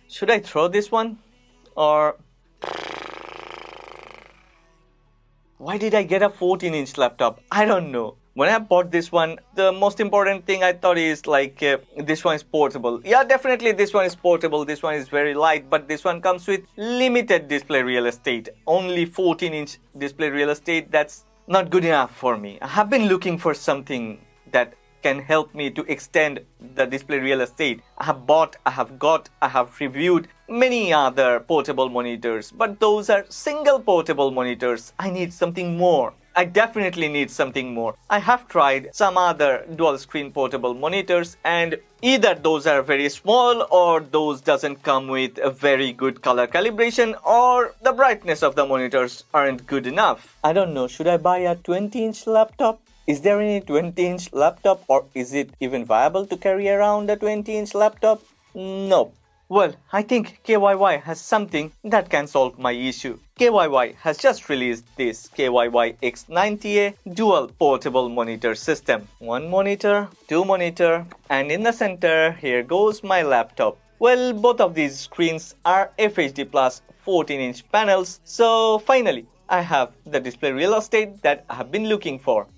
Should I throw this one? Or why did I get a 14-inch laptop? I don't know. When I bought this one, the most important thing I thought is like this one is portable. Yeah, definitely this one is portable. This one is very light, but this one comes with limited display real estate. Only 14-inch display real estate. That's not good enough for me. I have been looking for something that can help me to extend the display real estate. I have bought, I have got, I have reviewed many other portable monitors, but those are single portable monitors. I need something more. I definitely need something more. I have tried some other dual screen portable monitors, and either those are very small or those doesn't come with a very good color calibration, or the brightness of the monitors aren't good enough. I don't know, should I buy a 20-inch laptop? Is there any 20-inch laptop, or is it even viable to carry around a 20-inch laptop? No. Well, I think KYY has something that can solve my issue. KYY has just released this KYY X90A dual portable monitor system. One monitor, two monitor, and in the center, here goes my laptop. Well, both of these screens are FHD Plus 14-inch panels, so finally, I have the display real estate that I have been looking for.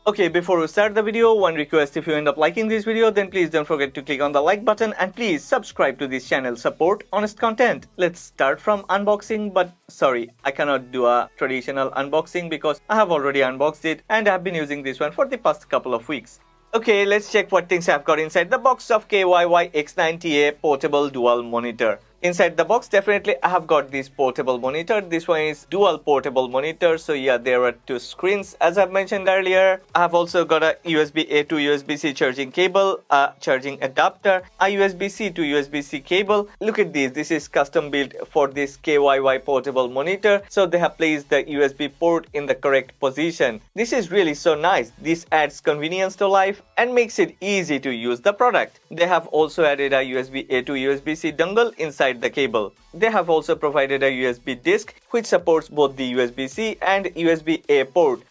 Okay, before we start the video, one request: if you end up liking this video, then please don't forget to click on the like button and please subscribe to this channel. Support honest content. Let's start from unboxing, but sorry, I cannot do a traditional unboxing because I have already unboxed it and I have been using this one for the past couple of weeks. Okay, let's check what things I've got inside the box of KYY X90A portable dual monitor. Inside the box, definitely I have got this portable monitor. This one is dual portable monitor, so yeah, there are two screens as I've mentioned earlier. I have also got a USB-A to USB-C charging cable, a charging adapter, a USB-C to USB-C cable. Look at this is custom built for this KYY portable monitor, so they have placed the USB port in the correct position. This is really so nice. This adds convenience to life and makes it easy to use the product. They have also added a USB-A to USB-C dongle inside the cable. They have also provided a USB disk which supports both the USB-C and USB-A port.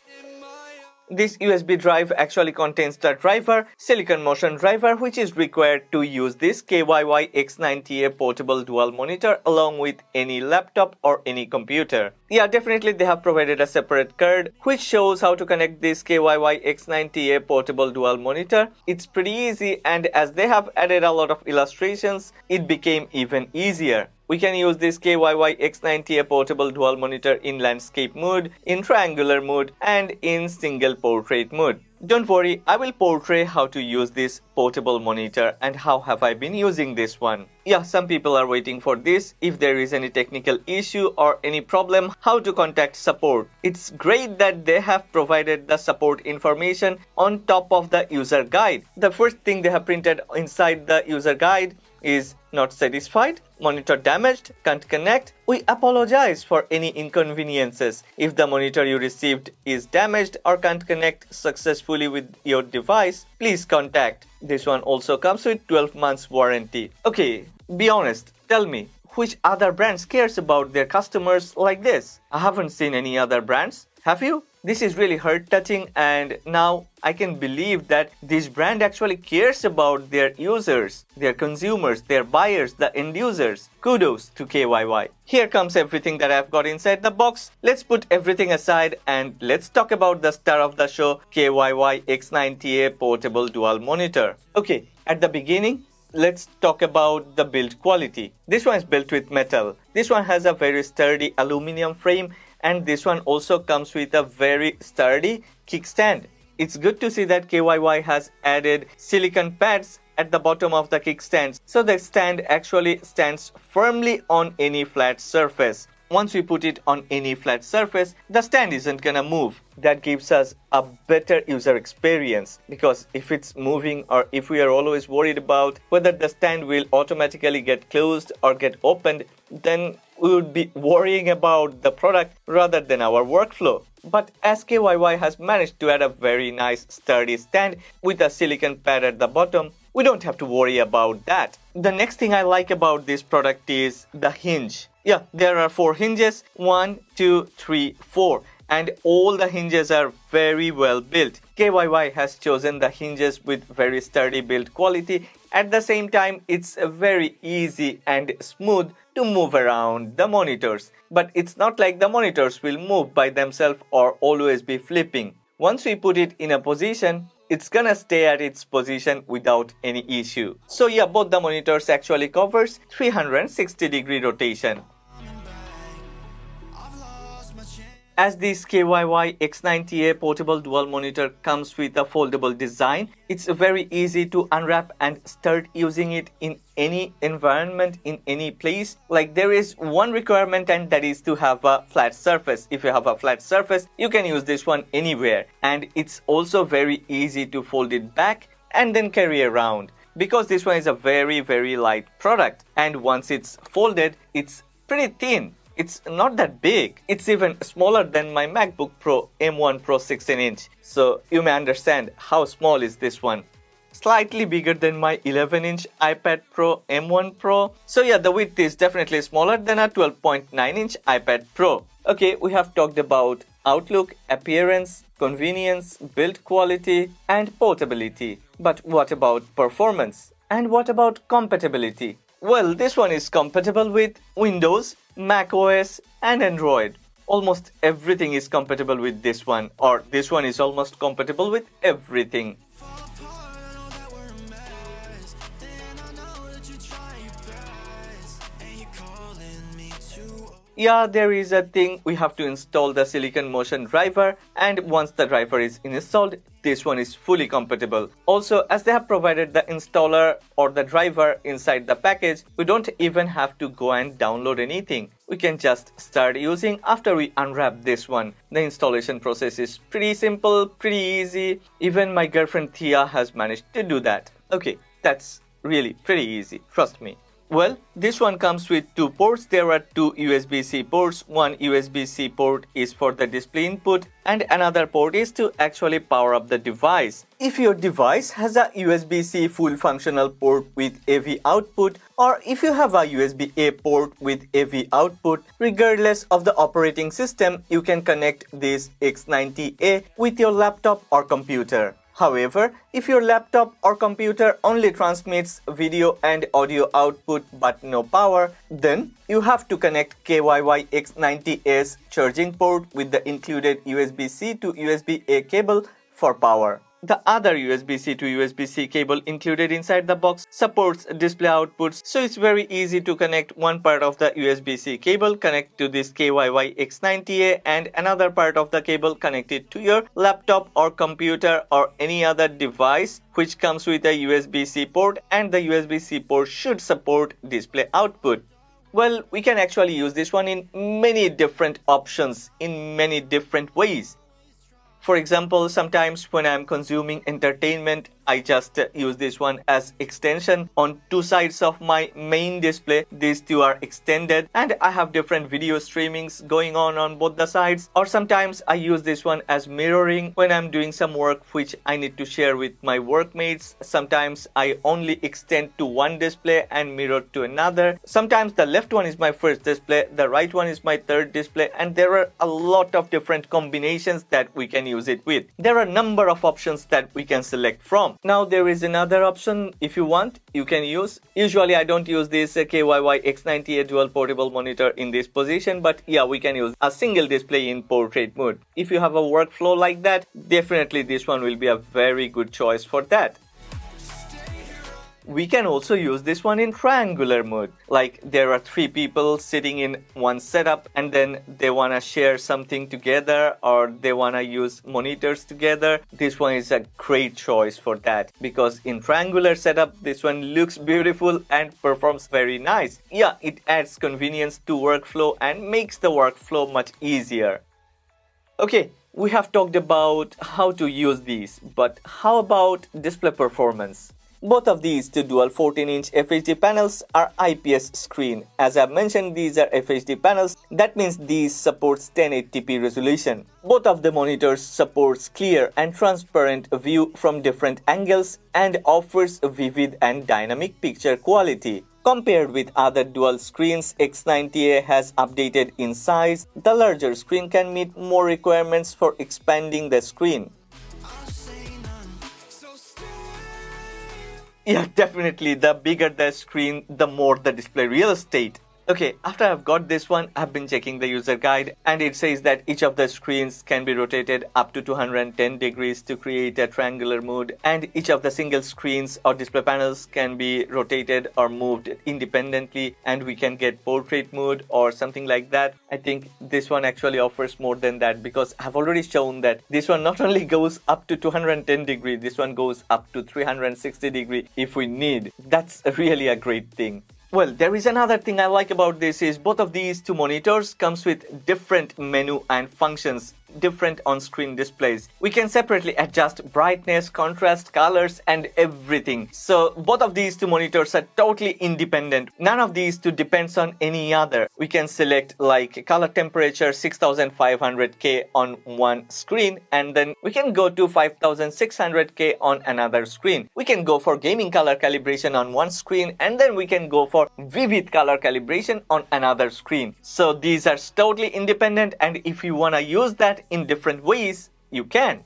This USB drive actually contains the driver, silicon motion driver, which is required to use this KYY X90A portable dual monitor along with any laptop or any computer. Yeah, definitely they have provided a separate card which shows how to connect this KYY X90A portable dual monitor. It's pretty easy, and as they have added a lot of illustrations, it became even easier. We can use this KYY X90A portable dual monitor in landscape mode, in triangular mode, and in single portrait mode. Don't worry, I will portray how to use this portable monitor and how have I been using this one. Yeah, some people are waiting for this. If there is any technical issue or any problem, how to contact support. It's great that they have provided the support information on top of the user guide. The first thing they have printed inside the user guide is not satisfied, monitor damaged, can't connect. We apologize for any inconveniences. If the monitor you received is damaged or can't connect successfully with your device, please contact. This one also comes with 12 months warranty. Okay, be honest, tell me, which other brands cares about their customers like this? I haven't seen any other brands. Have you? This is really heart-touching, and now I can believe that this brand actually cares about their users, their consumers, their buyers, the end users. Kudos to KYY. Here comes everything that I've got inside the box. Let's put everything aside and let's talk about the star of the show, KYY X90A portable dual monitor. Okay, at the beginning, let's talk about the build quality. This one is built with metal. This one has a very sturdy aluminum frame, and this one also comes with a very sturdy kickstand. It's good to see that KYY has added silicone pads at the bottom of the kickstand, so the stand actually stands firmly on any flat surface. Once we put it on any flat surface, the stand isn't gonna move. That gives us a better user experience, because if it's moving or if we are always worried about whether the stand will automatically get closed or get opened, then we would be worrying about the product rather than our workflow. But as KYY has managed to add a very nice sturdy stand with a silicone pad at the bottom, we don't have to worry about that. The next thing I like about this product is the hinge. Yeah, there are 4 hinges, 1, 2, 3, 4. And all the hinges are very well built. KYY has chosen the hinges with very sturdy build quality At the same time, it's very easy and smooth to move around the monitors. But it's not like the monitors will move by themselves or always be flipping. Once we put it in a position, it's gonna stay at its position without any issue. So yeah, both the monitors actually covers 360-degree rotation. As this KYY X90A portable dual monitor comes with a foldable design, it's very easy to unwrap and start using it in any environment, in any place. Like, there is one requirement, and that is to have a flat surface. If you have a flat surface, you can use this one anywhere. And it's also very easy to fold it back and then carry around, because this one is a very light product. And once it's folded, it's pretty thin. It's not that big. It's even smaller than my MacBook Pro M1 Pro 16-inch. So you may understand how small is this one. Slightly bigger than my 11-inch iPad Pro M1 Pro. So yeah, the width is definitely smaller than a 12.9-inch iPad Pro. Okay, we have talked about outlook, appearance, convenience, build quality, and portability. But what about performance? And what about compatibility? Well, this one is compatible with Windows, macOS, and Android. Almost everything is compatible with this one, or this one is almost compatible with everything. Yeah, there is a thing, we have to install the Silicon Motion driver, and once the driver is installed, this one is fully compatible. Also, as they have provided the installer or the driver inside the package, we don't even have to go and download anything. We can just start using after we unwrap this one. The installation process is pretty simple, pretty easy. Even my girlfriend Thea has managed to do that. Okay, that's really pretty easy, trust me. Well, this one comes with two ports. There are two USB-C ports. One USB-C port is for the display input, and another port is to actually power up the device. If your device has a USB-C full functional port with AV output, or if you have a USB-A port with AV output, regardless of the operating system, you can connect this X90A with your laptop or computer. However, if your laptop or computer only transmits video and audio output but no power, then you have to connect KYY X90A's charging port with the included USB-C to USB-A cable for power. The other USB-C to USB-C cable included inside the box supports display outputs, so it's very easy to connect one part of the USB-C cable, connect to this KYY X90A, and another part of the cable connected to your laptop or computer or any other device which comes with a USB-C port, and the USB-C port should support display output. Well, we can actually use this one in many different options, in many different ways. For example, sometimes when I'm consuming entertainment, I just use this one as extension on two sides of my main display. These two are extended and I have different video streamings going on both the sides. Or sometimes I use this one as mirroring when I'm doing some work which I need to share with my workmates. Sometimes I only extend to one display and mirror to another. Sometimes the left one is my first display, the right one is my third display, and there are a lot of different combinations that we can use it with. There are a number of options that we can select from. Now there is another option. If you want, you can use. Usually I don't use this KYY X90A dual portable monitor in this position, but yeah, we can use a single display in portrait mode. If you have a workflow like that, definitely this one will be a very good choice for that. We can also use this one in triangular mode. Like there are three people sitting in one setup and then they want to share something together or they want to use monitors together. This one is a great choice for that because in triangular setup, this one looks beautiful and performs very nice. Yeah, it adds convenience to workflow and makes the workflow much easier. Okay, we have talked about how to use these, but how about display performance? Both of these two dual 14-inch FHD panels are IPS screen. As I've mentioned, these are FHD panels. That means these supports 1080p resolution. Both of the monitors supports clear and transparent view from different angles and offers vivid and dynamic picture quality. Compared with other dual screens, X90A has updated in size. The larger screen can meet more requirements for expanding the screen. Yeah, definitely. The bigger the screen, the more the display real estate. Okay, after I've got this one, I've been checking the user guide and it says that each of the screens can be rotated up to 210 degrees to create a triangular mood, and each of the single screens or display panels can be rotated or moved independently, and we can get portrait mode or something like that. I think this one actually offers more than that, because I've already shown that this one not only goes up to 210 degrees, this one goes up to 360 degrees if we need. That's really a great thing. Well, there is another thing I like about this is both of these two monitors comes with different menu and functions, different on-screen displays. We can separately adjust brightness, contrast, colors and everything. So both of these two monitors are totally independent. None of these two depends on any other. We can select like color temperature 6500K on one screen, and then we can go to 5600K on another screen. We can go for gaming color calibration on one screen, and then we can go for vivid color calibration on another screen. So these are totally independent, and if you want to use that in different ways, you can.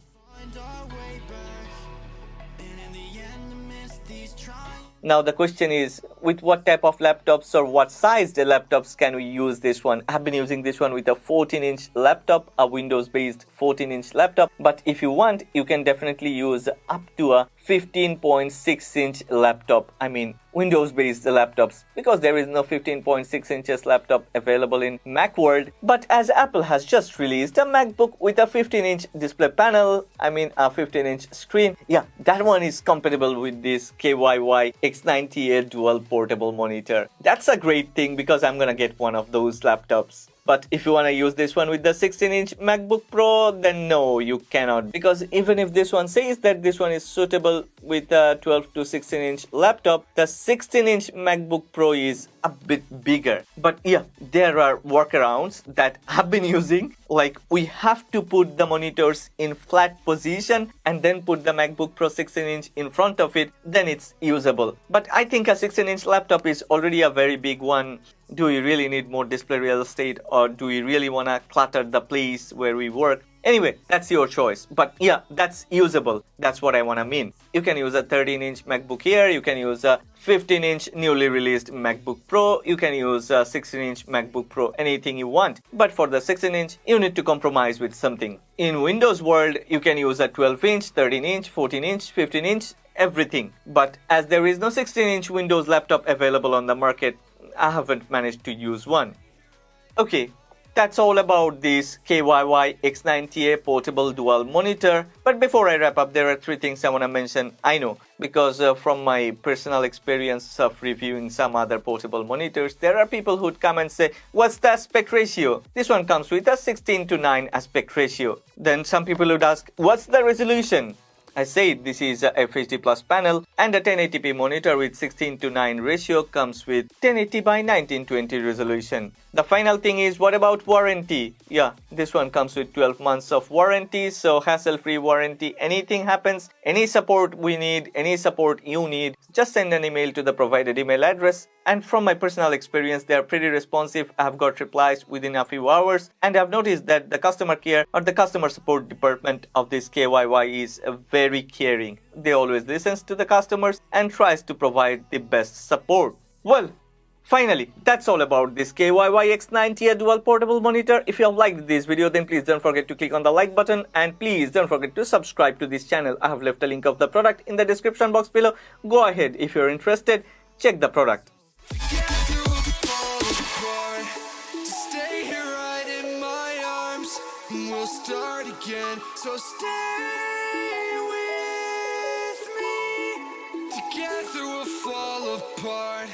Now the question is, with what type of laptops or what size the laptops can we use this one? I've been using this one with a 14-inch laptop, a Windows-based 14-inch laptop. But if you want, you can definitely use up to a 15.6-inch laptop. I mean, Windows-based laptops, because there is no 15.6 inches laptop available in Mac world. But as Apple has just released a MacBook with a 15-inch display panel, I mean a 15-inch screen, yeah, that one is compatible with this KYY X90A dual portable monitor. That's a great thing, because I'm gonna get one of those laptops. But if you want to use this one with the 16-inch MacBook Pro, then no, you cannot. Because even if this one says that this one is suitable with a 12 to 16-inch laptop, the 16-inch MacBook Pro is a bit bigger. But yeah, there are workarounds that I've been using. Like, we have to put the monitors in flat position and then put the MacBook Pro 16-inch in front of it, then it's usable. But I think a 16-inch laptop is already a very big one. Do we really need more display real estate, or do we really want to clutter the place where we work? Anyway, that's your choice. But yeah, that's usable. That's what I want to mean. You can use a 13-inch MacBook Air, you can use a 15-inch newly released MacBook Pro, you can use a 16-inch MacBook Pro, anything you want. But for the 16-inch, you need to compromise with something. In Windows world, you can use a 12-inch, 13-inch, 14-inch, 15-inch, everything. But as there is no 16-inch Windows laptop available on the market, I haven't managed to use one. Okay, that's all about this KYY X90A portable dual monitor. But before I wrap up, there are 3 things I want to mention. I know, because from my personal experience of reviewing some other portable monitors, there are people who'd come and say, what's the aspect ratio? This one comes with a 16:9 aspect ratio. Then some people would ask, what's the resolution? I said this is a FHD Plus panel, and a 1080p monitor with 16:9 ratio comes with 1080 by 1920 resolution. The final thing is, what about warranty? Yeah, this one comes with 12 months of warranty, so hassle-free warranty. Anything happens, any support we need, any support you need, just send an email to the provided email address. And from my personal experience, they are pretty responsive. I've got replies within a few hours, and I've noticed that the customer care or the customer support department of this KYY is very caring. They always listens to the customers and tries to provide the best support. Well, finally, that's all about this KYY X90A dual portable monitor. If you have liked this video, then please don't forget to click on the like button, and please don't forget to subscribe to this channel. I have left a link of the product in the description box below. Go ahead, if you're interested, check the product. We'll start again, so stay with me. Together we'll fall apart.